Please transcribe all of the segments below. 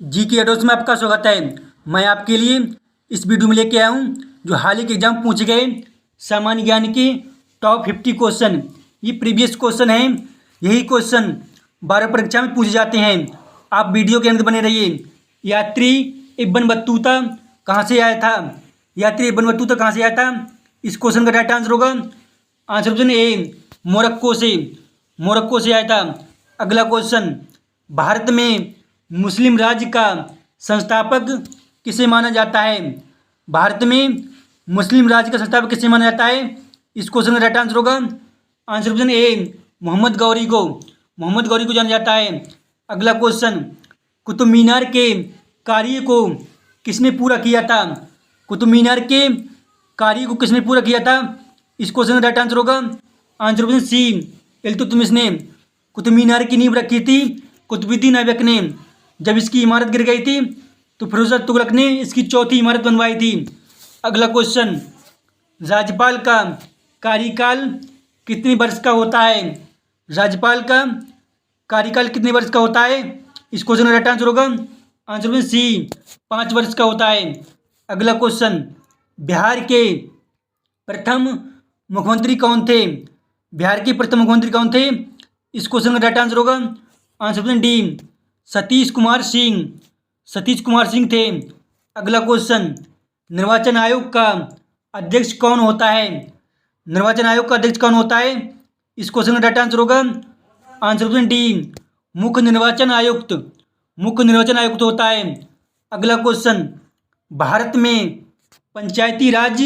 जी के एडोस में आपका स्वागत है। मैं आपके लिए इस वीडियो में लेके आया हूँ जो हाल ही के एग्जाम पूछे गए सामान्य ज्ञान के टॉप 50 क्वेश्चन। ये प्रीवियस क्वेश्चन है, यही क्वेश्चन 12 परीक्षा में पूछे जाते हैं। आप वीडियो के अंदर बने रहिए। यात्री इब्न बतूता कहाँ से आया था? यात्री इब्न बतूता कहाँ से आया था? इस क्वेश्चन का राइट आंसर होगा आंसर ऑप्शन ए, मोरक्को से। मोरक्को से आया था। अगला क्वेश्चन, भारत में मुस्लिम राज्य का संस्थापक किसे माना जाता है? भारत में मुस्लिम राज्य का संस्थापक किसे माना जाता है? इस क्वेश्चन का राइट आंसर होगा answer option A, Muhammad Ghori को। मोहम्मद गौरी को जाना जाता है। अगला क्वेश्चन, कुतुब मीनार के कार्य को किसने पूरा किया था? कुतुब मीनार के कार्य को किसने पूरा किया था? इस क्वेश्चन का राइट आंसर होगा आंसर ऑप्शन सी, इल्तुतमिश ने। कुतुब मीनार की नींव रखी थी कुतुबुद्दीन ऐबक ने। जब इसकी इमारत गिर गई थी तो फिरोज तुगलक ने इसकी चौथी इमारत बनवाई थी। अगला क्वेश्चन, राज्यपाल का कार्यकाल कितने वर्ष का होता है? राज्यपाल का कार्यकाल कितने वर्ष का होता है? इस क्वेश्चन का राइट आंसर होगा आंसर में सी, 5 वर्ष का होता है। अगला क्वेश्चन, बिहार के प्रथम मुख्यमंत्री कौन थे? बिहार के प्रथम मुख्यमंत्री कौन थे? इस क्वेश्चन का राइट आंसर होगा answer option D, Satish Kumar Singh. Satish Kumar Singh थे। अगला क्वेश्चन, निर्वाचन आयोग का अध्यक्ष कौन होता है? निर्वाचन आयोग का अध्यक्ष कौन होता है? इस क्वेश्चन का राइट आंसर होगा आंसर ऑप्शन डी, मुख्य निर्वाचन आयुक्त। मुख्य निर्वाचन आयुक्त होता है। अगला क्वेश्चन, भारत में पंचायती राज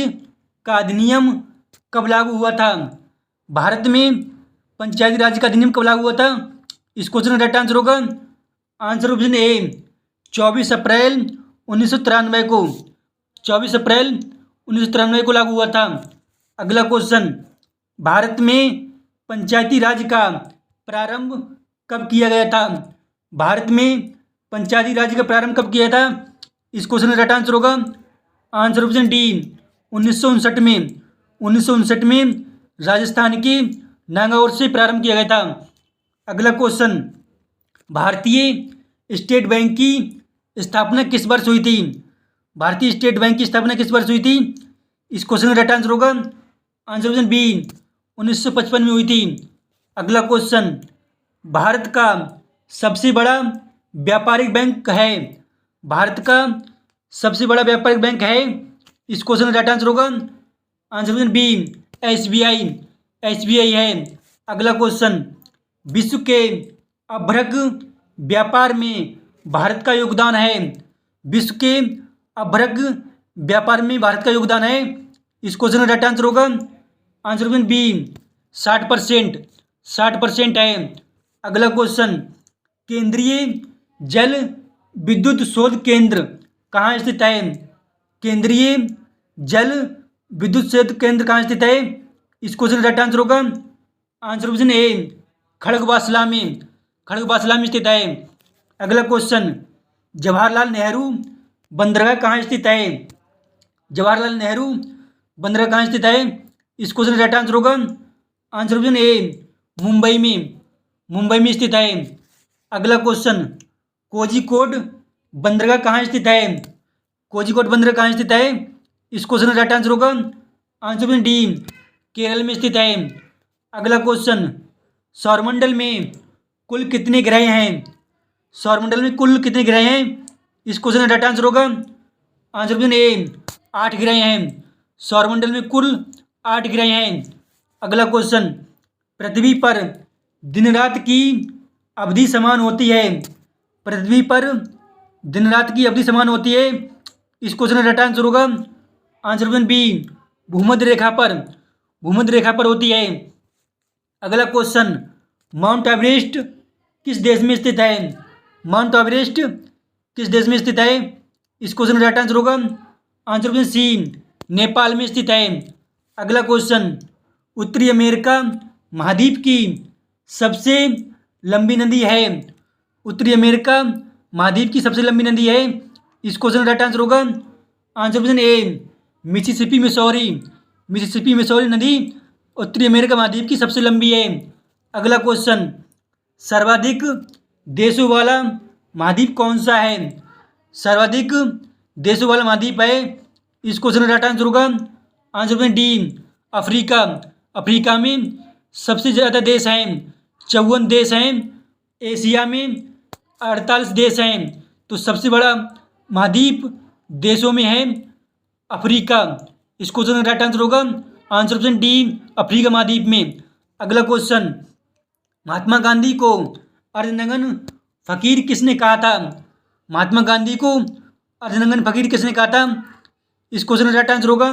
का अधिनियम कब लागू हुआ था? भारत में पंचायती राज का अधिनियम कब लागू हुआ था? इस क्वेश्चन का राइट आंसर होगा आंसर ऑप्शन ए, 24 अप्रैल 1993 को। 24 अप्रैल 1993 को लागू हुआ था। अगला क्वेश्चन, भारत में पंचायती राज का प्रारंभ कब किया गया था? भारत में पंचायती राज का प्रारंभ कब किया था? इस क्वेश्चन का राइट आंसर होगा आंसर ऑप्शन डी, 1959 में। 1959 में राजस्थान के नागौर से प्रारंभ किया गया था। अगला क्वेश्चन, भारतीय स्टेट बैंक की स्थापना किस वर्ष हुई थी? भारतीय स्टेट बैंक की स्थापना किस वर्ष हुई थी? इस क्वेश्चन का राइट आंसर होगा आंसर ऑप्शन बी, 1955 में हुई थी। अगला क्वेश्चन, भारत का सबसे बड़ा व्यापारिक बैंक है? भारत का सबसे बड़ा व्यापारिक बैंक है? इस क्वेश्चन का राइट आंसर होगा answer option B, SBI. SBI है। अगला क्वेश्चन, विश्व के अभ्रक व्यापार में भारत का योगदान है? विश्व के अभ्रक व्यापार में भारत का योगदान है? इस क्वेश्चन का राइट आंसर होगा आंसर ऑप्शन बी, 60%। 60% है। अगला क्वेश्चन, केंद्रीय जल विद्युत शोध केंद्र कहाँ स्थित है? केंद्रीय जल विद्युत शोध केंद्र कहाँ स्थित है? इस क्वेश्चन का राइट आंसर होगा आंसर ऑप्शन ए, खड़गवासला में। खड़गवासला में स्थित है। अगला क्वेश्चन, जवाहरलाल नेहरू बंदरगाह कहाँ स्थित है? जवाहरलाल नेहरू बंदरगाह कहाँ स्थित है? इस क्वेश्चन का राइट आंसर होगा आंसर ऑप्शन ए, मुंबई में। मुंबई में स्थित है। अगला क्वेश्चन, कोझिकोड बंदरगाह कहाँ स्थित है? कोझिकोड बंदरगाह कहाँ स्थित है? इस क्वेश्चन का राइट आंसर होगा आंसर ऑप्शन डी, केरल में स्थित है। अगला क्वेश्चन, सौरमंडल में कुल कितने ग्रह हैं? सौरमंडल में कुल कितने ग्रह हैं? इस क्वेश्चन का राइट आंसर होगा आंसर ऑप्शन ए, 8 ग्रह हैं। सौरमंडल में कुल 8 ग्रह हैं। अगला क्वेश्चन, पृथ्वी पर दिन रात की अवधि समान होती है? पृथ्वी पर दिन रात की अवधि समान होती है? इस क्वेश्चन का राइट आंसर होगा आंसर ऑप्शन बी, भूमध्य रेखा पर। भूमध्य रेखा पर होती है। अगला क्वेश्चन, माउंट एवरेस्ट किस देश में स्थित है? माउंट एवरेस्ट किस देश में स्थित है? इस क्वेश्चन का राइट आंसर होगा आंसर ऑप्शन सी, नेपाल में स्थित है। अगला क्वेश्चन, उत्तरी अमेरिका महाद्वीप की सबसे लंबी नदी है? उत्तरी अमेरिका महाद्वीप की सबसे लंबी नदी है? इस क्वेश्चन का राइट आंसर होगा आंसर ऑप्शन ए, मिसिसिपी मिसौरी। मिसिसिपी मिसौरी नदी उत्तरी अमेरिका महाद्वीप की सबसे लंबी है। अगला क्वेश्चन, सर्वाधिक देशों वाला महाद्वीप कौन सा है? सर्वाधिक देशों वाला महाद्वीप है? इस क्वेश्चन का राइट आंसर होगा answer option D Africa. Africa में सबसे ज़्यादा देश हैं 54 देश हैं। एशिया में 48 देश हैं। तो सबसे बड़ा महाद्वीप देशों में है अफ्रीका। इस क्वेश्चन का राइट आंसर होगा आंसर ऑप्शन डी अफ्रीका महाद्वीप में। अगला क्वेश्चन, महात्मा गांधी को अर्धनग्न फकीर किसने कहा था? महात्मा गांधी को अर्धनग्न फकीर किसने कहा था? इस क्वेश्चन का राइट आंसर होगा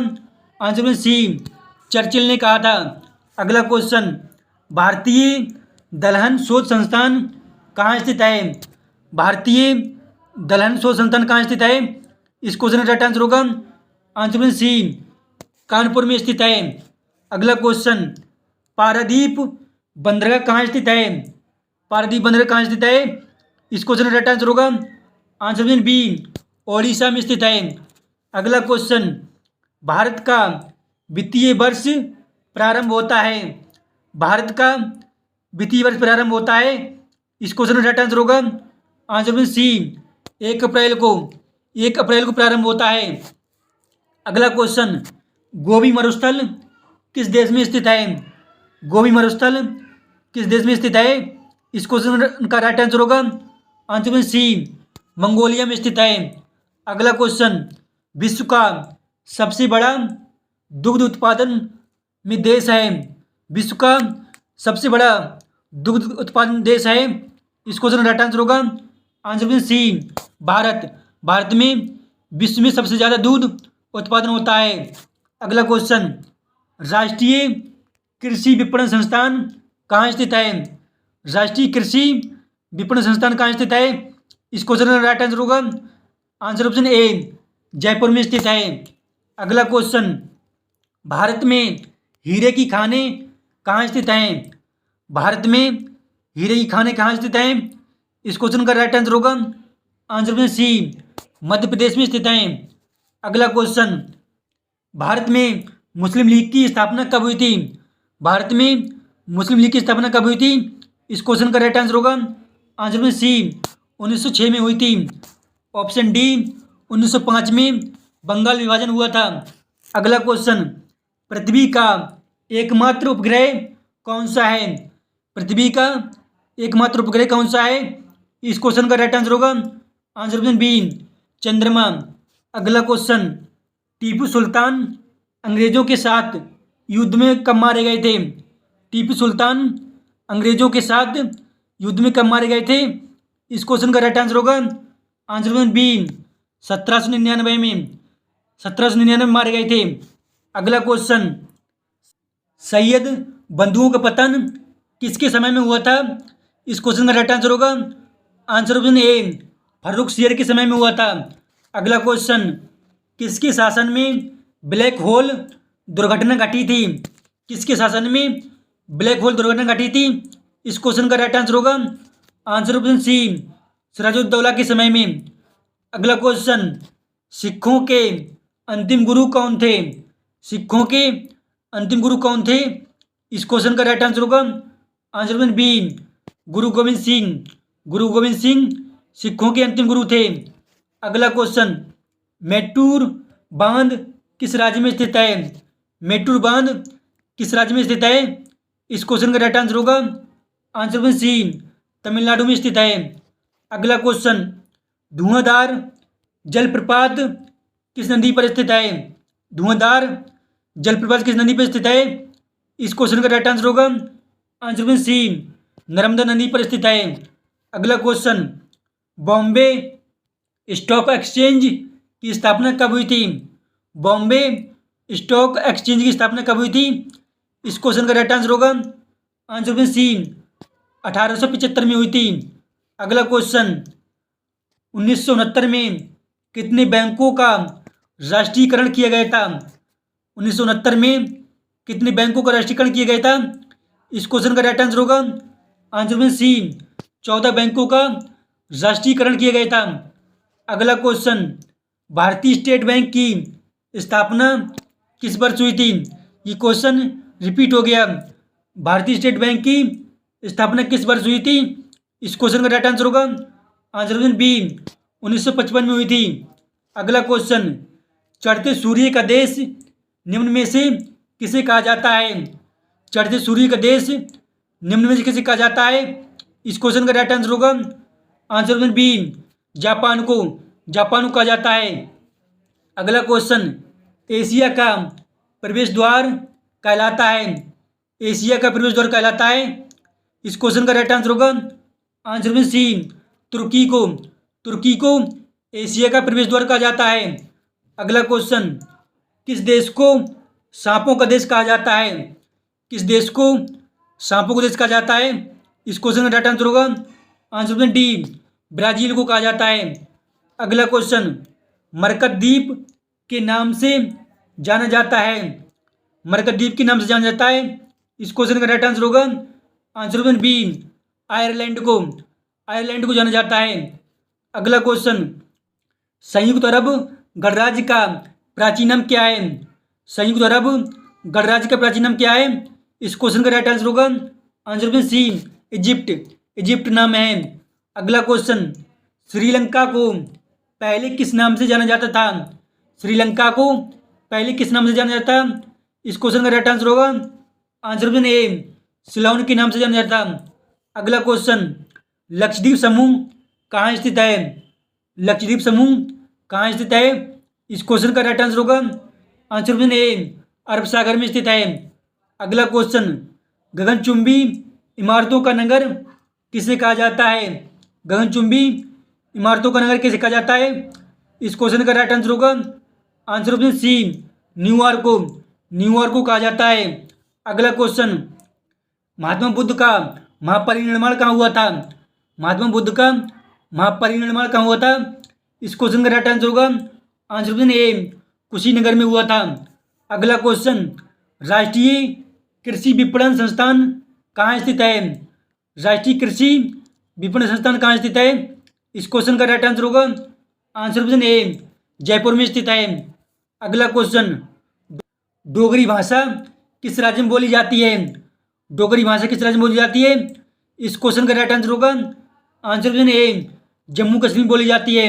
आंसर ऑप्शन सी चर्चिल ने कहा था। अगला क्वेश्चन, भारतीय दलहन शोध संस्थान कहाँ स्थित है? भारतीय दलहन शोध संस्थान कहाँ स्थित है? इस क्वेश्चन का राइट आंसर होगा आंसर ऑप्शन सी कानपुर में स्थित है। अगला क्वेश्चन, पारादीप बंदरगाह कहाँ स्थित है? पारादीप बंदरगाह कहाँ स्थित है? इस क्वेश्चन का राइट आंसर होगा आंसर ऑप्शन बी ओडिशा में स्थित है। अगला क्वेश्चन, भारत का वित्तीय वर्ष प्रारंभ होता है? भारत का वित्तीय वर्ष प्रारंभ होता है? इस क्वेश्चन का राइट आंसर होगा आंसर ऑप्शन सी 1 अप्रैल को। 1 अप्रैल को प्रारंभ होता है। अगला क्वेश्चन, गोबी मरुस्थल किस देश में स्थित है? गोबी मरुस्थल किस देश में स्थित है? इस क्वेश्चन का राइट आंसर होगा आंसर ऑप्शन सी मंगोलिया में स्थित है। अगला क्वेश्चन, विश्व का सबसे बड़ा दुग्ध उत्पादन में देश है? विश्व का सबसे बड़ा दुग्ध उत्पादन देश है? इस क्वेश्चन का राइट आंसर होगा answer option C Bharat. Bharat में विश्व में सबसे ज़्यादा दूध उत्पादन होता है। अगला क्वेश्चन, राष्ट्रीय कृषि विपणन संस्थान कहाँ स्थित है? राष्ट्रीय कृषि विपणन संस्थान कहाँ स्थित है? इस क्वेश्चन का राइट आंसर होगा आंसर ऑप्शन ए जयपुर में स्थित है। अगला क्वेश्चन, भारत में हीरे की खानें कहाँ स्थित हैं? भारत में हीरे की खानें कहाँ स्थित हैं? इस क्वेश्चन का राइट आंसर होगा आंसर ऑप्शन सी मध्य प्रदेश में स्थित हैं। अगला क्वेश्चन, भारत में मुस्लिम लीग की स्थापना कब हुई थी? भारत में मुस्लिम लीग की स्थापना कब हुई थी? इस क्वेश्चन का राइट आंसर होगा आंसर ऑप्शन सी 1906 में हुई थी। ऑप्शन डी 1905 में बंगाल विभाजन हुआ था। अगला क्वेश्चन, पृथ्वी का एकमात्र उपग्रह कौन सा है? पृथ्वी का एकमात्र उपग्रह कौन सा है? इस क्वेश्चन का राइट आंसर होगा आंसर ऑप्शन बी चंद्रमा। अगला क्वेश्चन, टीपू सुल्तान अंग्रेजों के साथ युद्ध में कब मारे गए थे? टीपू सुल्तान अंग्रेजों के साथ युद्ध में कब मारे गए थे? इस क्वेश्चन का राइट आंसर होगा आंसर ऑप्शन बी 1799 में। 1799 में मारे गए थे। अगला क्वेश्चन, सैयद बंधुओं का पतन किसके समय में हुआ था? इस क्वेश्चन का राइट आंसर होगा answer option A Farrukhsiyar के समय में हुआ था। अगला क्वेश्चन, किसके शासन में ब्लैक होल दुर्घटना घटी थी? किसके शासन में ब्लैक होल दुर्घटना घटी थी? इस क्वेश्चन का राइट आंसर होगा आंसर ऑप्शन सी सिराजुद्दौला के समय में। अगला क्वेश्चन, सिखों के अंतिम गुरु कौन थे? सिखों के अंतिम गुरु कौन थे? इस क्वेश्चन का राइट आंसर होगा आंसर ऑप्शन बी गुरु गोविंद सिंह। गुरु गोविंद सिंह सिखों के अंतिम गुरु थे। अगला क्वेश्चन, मैटूर बांध किस राज्य में स्थित है? मैटूर बांध किस राज्य में स्थित है? इस क्वेश्चन का राइट आंसर होगा आंसर ऑप्शन सी तमिलनाडु में स्थित है। अगला क्वेश्चन, धुआंधार जलप्रपात किस नदी पर स्थित है? धुआंधार जलप्रपात किस नदी पर स्थित है? इस क्वेश्चन का राइट आंसर होगा आंसर ऑप्शन सी नर्मदा नदी पर स्थित है। अगला क्वेश्चन, बॉम्बे स्टॉक एक्सचेंज की स्थापना कब हुई थी? बॉम्बे स्टॉक एक्सचेंज की स्थापना कब हुई थी? इस क्वेश्चन का राइट आंसर होगा आंसर ऑप्शन सी 1875 में हुई थी। अगला क्वेश्चन, 1969 में कितने बैंकों का राष्ट्रीयकरण किया गया था? 1969 में कितने बैंकों का राष्ट्रीयकरण किया गया था? इस क्वेश्चन का राइट आंसर होगा आंसर ऑप्शन सी 14 बैंकों का राष्ट्रीयकरण किया गया था। अगला क्वेश्चन, भारतीय स्टेट बैंक की स्थापना किस वर्ष हुई थी? ये क्वेश्चन रिपीट हो गया। भारतीय स्टेट बैंक की स्थापना किस वर्ष हुई थी? इस क्वेश्चन का राइट आंसर होगा आंसर ऑप्शन बी 1955 में हुई थी। अगला क्वेश्चन, चढ़ते सूर्य का देश निम्न में से किसे कहा जाता है? चढ़ते सूर्य का देश निम्न में से किसे कहा जाता है? इस क्वेश्चन का राइट आंसर होगा आंसर ऑप्शन बी, जापान को कहा जाता है। अगला क्वेश्चन, एशिया का प्रवेश द्वार कहलाता है। एशिया का प्रवेश द्वार कहलाता है। इस क्वेश्चन का राइट आंसर होगा आंसर ऑप्शन सी, तुर्की को एशिया का प्रवेश द्वार कहा जाता है। अगला क्वेश्चन, किस देश को सांपों का देश कहा जाता है? किस देश को सांपों का देश कहा जाता है? इस क्वेश्चन का राइट आंसर होगा आंसर ऑप्शन डी, ब्राजील को कहा जाता है। अगला क्वेश्चन, मरकत द्वीप के नाम से जाना जाता है। मरकत द्वीप के नाम से जाना जाता है। इस क्वेश्चन का राइट आंसर होगा आंसर ऑप्शन बी, आयरलैंड को जाना जाता है। अगला क्वेश्चन, संयुक्त अरब गणराज्य का प्राचीन नाम क्या है? संयुक्त अरब गणराज्य का प्राचीन नाम क्या है? इस क्वेश्चन का राइट आंसर होगा आंसर ऑप्शन सी, इजिप्ट नाम है। अगला क्वेश्चन, श्रीलंका को पहले किस नाम से जाना जाता था? श्रीलंका को पहले किस नाम से जाना जाता? इस क्वेश्चन का राइट आंसर होगा आंसर ऑप्शन ए, सिलोन के नाम से जाना जाता। अगला क्वेश्चन, लक्षद्वीप समूह कहाँ स्थित है? लक्षद्वीप समूह कहाँ स्थित है? इस क्वेश्चन का राइट आंसर होगा आंसर ऑप्शन ए, अरब सागर में स्थित है। अगला क्वेश्चन, गगनचुंबी इमारतों का नगर किसे कहा जाता है? गगनचुंबी इमारतों का नगर किसे कहा जाता है? इस क्वेश्चन का राइट आंसर होगा आंसर ऑप्शन सी, न्यूयॉर्क को कहा जाता है। अगला क्वेश्चन, महात्मा बुद्ध का महापरिनिर्वाण कहाँ हुआ था? महात्मा बुद्ध का महापरिनिर्वाण कहाँ हुआ था? इस क्वेश्चन का राइट आंसर होगा आंसर ऑप्शन ए, कुशीनगर में हुआ था। अगला क्वेश्चन, राष्ट्रीय कृषि विपणन संस्थान कहाँ स्थित है? राष्ट्रीय कृषि विपणन संस्थान कहाँ स्थित है? इस क्वेश्चन का राइट आंसर होगा आंसर ऑप्शन ए, जयपुर में स्थित है। अगला क्वेश्चन, डोगरी भाषा किस राज्य में बोली जाती है? डोगरी भाषा किस राज्य में बोली जाती है? इस क्वेश्चन का राइट आंसर होगा आंसर ऑप्शन ए, जम्मू कश्मीर में बोली जाती है।